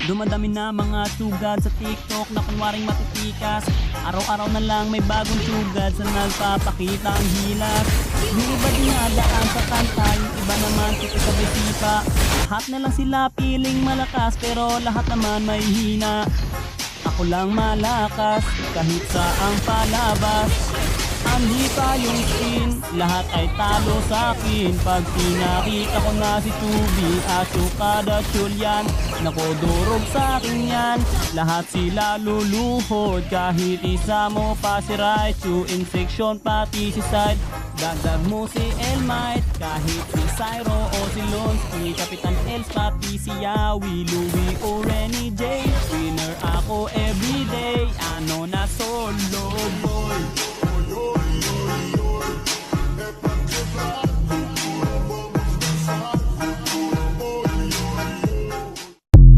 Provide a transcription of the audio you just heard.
Dumadami na mga sugad sa TikTok na kunwaring matitikas. Araw-araw na lang may bagong sugad sa nagpapakita ang hilas. Yung iba dinadaan sa kanta, yung iba naman sabay sipa. Lahat na lang sila piling malakas pero lahat naman may hina. Ako lang malakas kahit saang palabas. Hindi tayong screen, lahat ay talo sa akin. Pag pinakita ko na si Tubi, Asukad at Julian, nako durog sa akin yan. Lahat sila luluhod, kahit isa mo pa si Raichu. In section pati si Side, dagdag mo si Elmite. Kahit si Cyro o si Lons, si Kapitan Els, pati si Yawi, Louie o Renny J. Winner ako everyday, ano na solo mo.